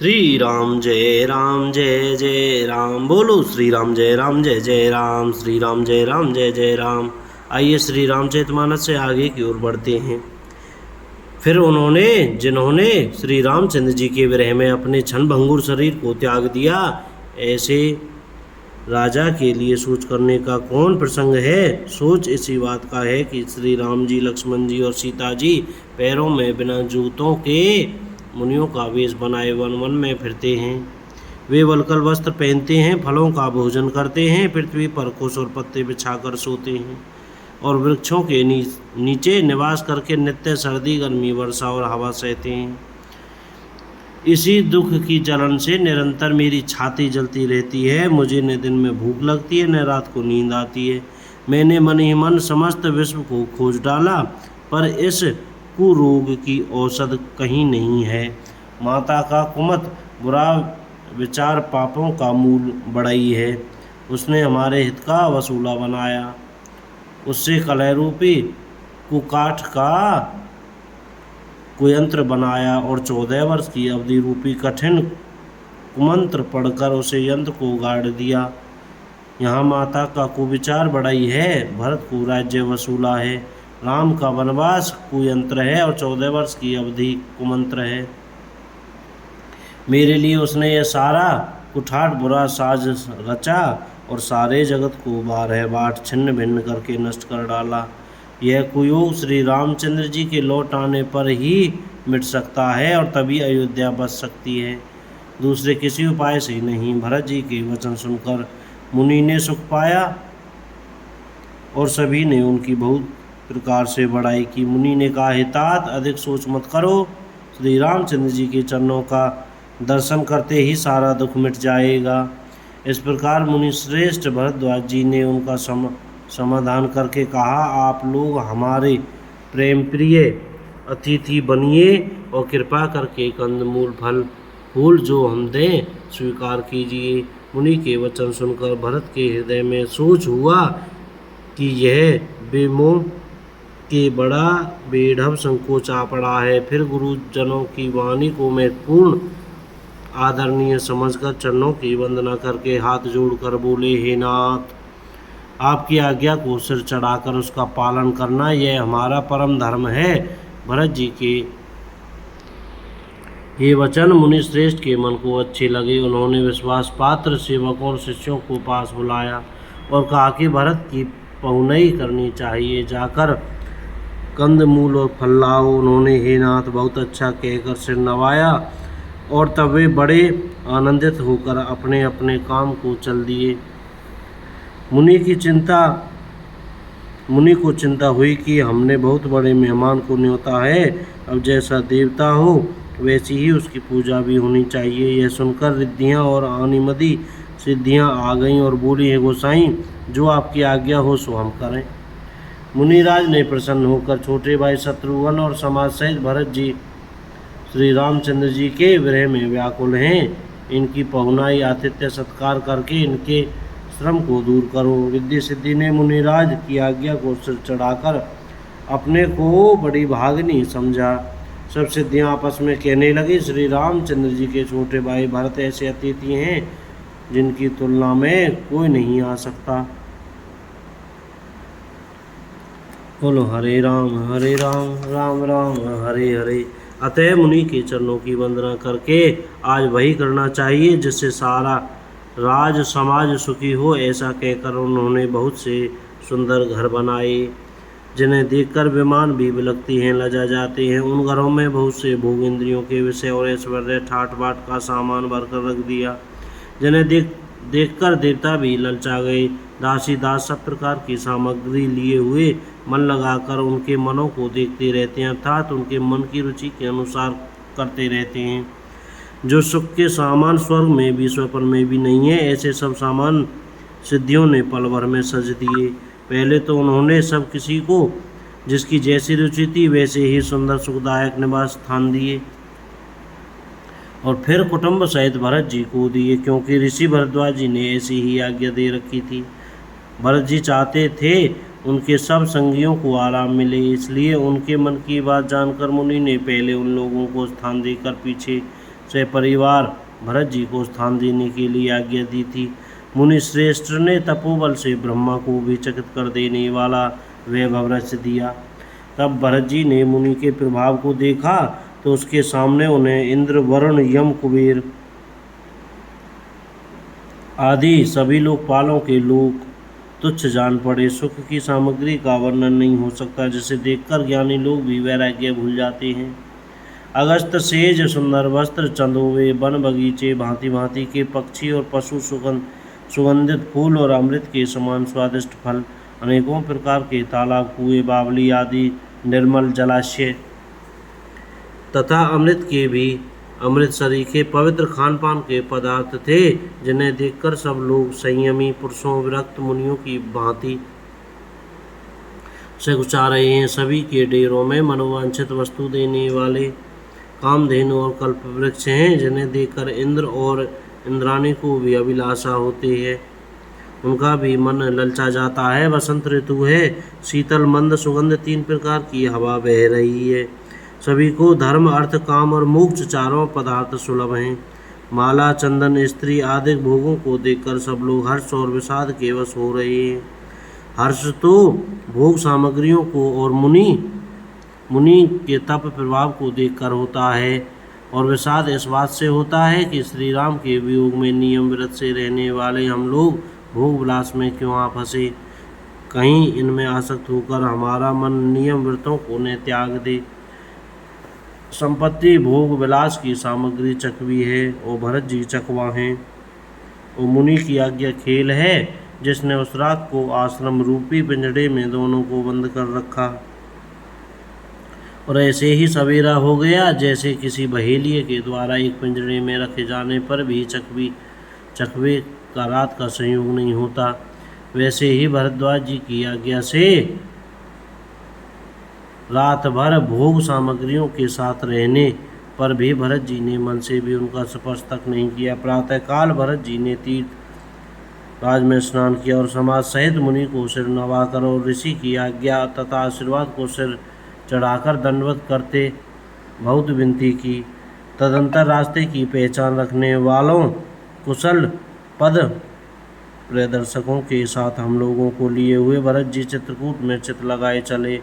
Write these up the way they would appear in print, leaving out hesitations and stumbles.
राम जय जय राम। बोलो श्री राम जय जय राम। श्री राम जय राम। आइए श्री रामचरितमानस से आगे की ओर बढ़ते हैं। फिर जिन्होंने श्री रामचंद्र जी के विरह में अपने क्षणभंगुर शरीर को त्याग दिया, ऐसे राजा के लिए सोच करने का कौन प्रसंग है। सोच इसी बात का है कि श्री राम जी, लक्ष्मण जी और सीता जी पैरों में बिना जूतों के मुनियों का वेश बनाए वन वन में फिरते हैं। वे वल्कल वस्त्र पहनते हैं, फलों का भोजन करते हैं, पृथ्वी पर कुश और पत्ते बिछाकर सोते हैं और वृक्षों के नीचे निवास करके नित्य सर्दी, गर्मी, वर्षा और हवा सहते हैं। इसी दुख की जलन से निरंतर मेरी छाती जलती रहती है। मुझे न दिन में भूख लगती है, न रात को नींद आती है। मैंने मन ही मन समस्त विश्व को खोज डाला, पर इस कुरोग की औषध कहीं नहीं है। माता का कुमत बुरा विचार पापों का मूल बढ़ई है। उसने हमारे हित का वसूला बनाया, उससे कलह रूपी कुकाठ का कुयंत्र बनाया और 14 वर्ष की अवधि रूपी कठिन कुमंत्र पढ़कर उसे यंत्र को गाड़ दिया। यहाँ माता का कुविचार बढ़ई है, भरत को राज्य वसूला है, राम का वनवास कुयंत्र है और 14 वर्ष की अवधि कुमंत्र है। मेरे लिए उसने यह सारा कुठाट बुरा साज रचा और सारे जगत को बारह बाट छिन्न भिन्न करके नष्ट कर डाला। यह कुयोग श्री रामचंद्र जी के लौट आने पर ही मिट सकता है और तभी अयोध्या बच सकती है, दूसरे किसी उपाय से नहीं। भरत जी के वचन सुनकर मुनि ने सुख पाया और सभी ने उनकी बहुत प्रकार से बड़ाई की। मुनि ने कहा, हे तात, अधिक सोच मत करो, श्री रामचंद्र जी के चरणों का दर्शन करते ही सारा दुख मिट जाएगा। इस प्रकार मुनि श्रेष्ठ भरद्वाज जी ने उनका समाधान करके कहा, आप लोग हमारे प्रेम प्रिय अतिथि बनिए और कृपा करके कंदमूल फल फूल जो हम दें स्वीकार कीजिए। मुनि के वचन सुनकर भरत के हृदय में सोच हुआ कि यह बेमोह के बड़ा बेढब संकोच आ पड़ा है। फिर गुरुजनों की वाणी को मैं पूर्ण आदरणीय समझकर चरणों की वंदना करके हाथ जोड़कर बोले, हे नाथ, आपकी आज्ञा को सिर चढ़ाकर उसका पालन करना यह हमारा परम धर्म है। भरत जी के ये वचन मुनि श्रेष्ठ के मन को अच्छे लगे। उन्होंने विश्वास पात्र सेवकों और शिष्यों को पास बुलाया और कहा कि भरत की पहुनई करनी चाहिए, जाकर कंदमूल और फल लाओ। उन्होंने हे नाथ बहुत अच्छा कहकर सिर नवाया और तब वे बड़े आनंदित होकर अपने अपने काम को चल दिए। मुनि को चिंता हुई कि हमने बहुत बड़े मेहमान को न्योता है, अब जैसा देवता हो वैसी ही उसकी पूजा भी होनी चाहिए। यह सुनकर रिद्धियाँ और आनिमदी सिद्धियाँ आ गईं और बोली, है गोसाई, जो आपकी आज्ञा हो सो हम करें। मुनिराज ने प्रसन्न होकर छोटे भाई शत्रुघ्न और समाज सहित भरत जी श्री रामचंद्र जी के विरह में व्याकुल हैं, इनकी पहुनाई आतिथ्य सत्कार करके इनके श्रम को दूर करो। रिद्धि सिद्धि ने मुनिराज की आज्ञा को सिर चढ़ाकर अपने को बड़ी भागनी समझा। सब सिद्धियां आपस में कहने लगी, श्री रामचंद्र जी के छोटे भाई भरत ऐसे अतिथि हैं जिनकी तुलना में कोई नहीं आ सकता। बोलो हरे राम राम राम हरे हरे। अतः मुनि के चरणों की वंदना करके आज वही करना चाहिए जिससे सारा राज समाज सुखी हो। ऐसा कहकर उन्होंने बहुत से सुंदर घर बनाए, जिन्हें देखकर विमान भी बिलखती हैं, लजा जाते हैं। उन घरों में बहुत से भोग इंद्रियों के विषय और ऐश्वर्य ठाट बाट का सामान भरकर रख दिया, जिन्हें देखकर देवता भी ललचा गए। दासी दास सब प्रकार की सामग्री लिए हुए मन लगाकर उनके मनों को देखते रहते हैं, अर्थात उनके मन की रुचि के अनुसार करते रहते हैं। जो सुख के सामान स्वर्ग में भी स्वप्न में भी नहीं है, ऐसे सब सामान सिद्धियों ने पल भर में सज दिए। पहले तो उन्होंने सब किसी को जिसकी जैसी रुचि थी वैसे ही सुंदर सुखदायक निवास स्थान दिए और फिर कुटुंब सहित भरत जी को दिए, क्योंकि ऋषि भरद्वाज जी ने ऐसी ही आज्ञा दे रखी थी। भरत जी चाहते थे उनके सब संगियों को आराम मिले, इसलिए उनके मन की बात जानकर मुनि ने पहले उन लोगों को स्थान देकर पीछे से परिवार भरत जी को स्थान देने के लिए आज्ञा दी थी। मुनि श्रेष्ठ ने तपोबल से ब्रह्मा को भी चकित कर देने वाला वैभव रच दिया। तब भरत जी ने मुनि के प्रभाव को देखा तो उसके सामने उन्हें इंद्र, वरुण, यम, कुबेर आदि सभी लोकपालों के लोग तुच्छ जान पड़े। सुख की सामग्री का वर्णन नहीं हो सकता, जिसे देखकर ज्ञानी लोग भी वैराग्य भूल जाते हैं। अगस्त, सेज, सुंदर वस्त्र, चंदोवे, वन बगीचे, भांति भांति के पक्षी और पशु, सुगंधित फूल और अमृत के समान स्वादिष्ट फल, अनेकों प्रकार के तालाब, कुएं, बावली आदि निर्मल जलाशय तथा अमृत के भी अमृत सरीखे पवित्र खान पान के पदार्थ थे, जिन्हें देखकर सब लोग संयमी पुरुषों, विरक्त मुनियों की भांति से गुचा रहे हैं। सभी के डेरों में मनोवांछित वस्तु देने वाले कामधेनु और कल्प वृक्ष हैं, जिन्हें देखकर इंद्र और इंद्राणी को भी अभिलाषा होती है, उनका भी मन ललचा जाता है। बसंत ऋतु है, शीतल मंद सुगंध 3 प्रकार की हवा बह रही है। सभी को धर्म, अर्थ, काम और मोक्ष चारों पदार्थ सुलभ हैं। माला, चंदन, स्त्री आदि भोगों को देखकर सब लोग हर्ष और विषाद के वश हो रहे हैं। हर्ष तो भोग सामग्रियों को और मुनि के तप प्रभाव को देखकर होता है, और विषाद इस बात से होता है कि श्री राम के वियोग में नियम व्रत से रहने वाले हम लोग भोग विलास में क्यों आ फंसे। कहीं इनमें आसक्त होकर हमारा मन नियम व्रतों को न त्याग दे। संपत्ति, भोग विलास की सामग्री चकवी है और भरत जी चकवा हैं। और मुनि की आज्ञा खेल है, जिसने उस रात को आश्रम रूपी पिंजड़े में दोनों को बंद कर रखा, और ऐसे ही सवेरा हो गया जैसे किसी बहेलिए के द्वारा एक पिंजड़े में रखे जाने पर भी चकवे का रात का संयोग नहीं होता, वैसे ही भरद्वाज जी की आज्ञा से रात भर भोग सामग्रियों के साथ रहने पर भी भरत जी ने मन से भी उनका स्पर्श तक नहीं किया। प्रातःकाल भरत जी ने तीर्थ राज में स्नान किया और समाज सहित मुनि को सिर नवाकर और ऋषि की आज्ञा तथा आशीर्वाद को सिर चढ़ाकर दंडवत करते बहुत विनती की। तदंतर रास्ते की पहचान रखने वालों कुशल पद प्रदर्शकों के साथ हम लोगों को लिए हुए भरत जी चित्रकूट में चित लगाए चले।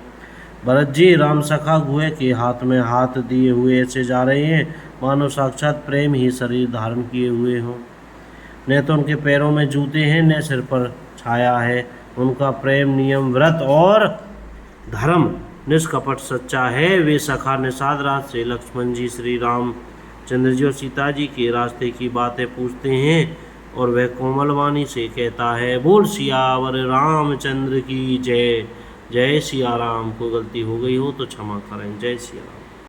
भरत जी राम सखा गुहे के हाथ में हाथ दिए हुए ऐसे जा रहे हैं मानो साक्षात प्रेम ही शरीर धारण किए हुए हों। न तो उनके पैरों में जूते हैं, न सिर पर छाया है। उनका प्रेम, नियम, व्रत और धर्म निष्कपट सच्चा है। वे सखा निषाद रात से लक्ष्मण जी, श्री राम चंद्र जी और सीता जी के रास्ते की बातें पूछते हैं, और वह कोमल वाणी से कहता है, बोल सियावर रामचंद्र की जय। जय सिया राम। कोई गलती हो गई हो तो क्षमा करें। जय सिया राम।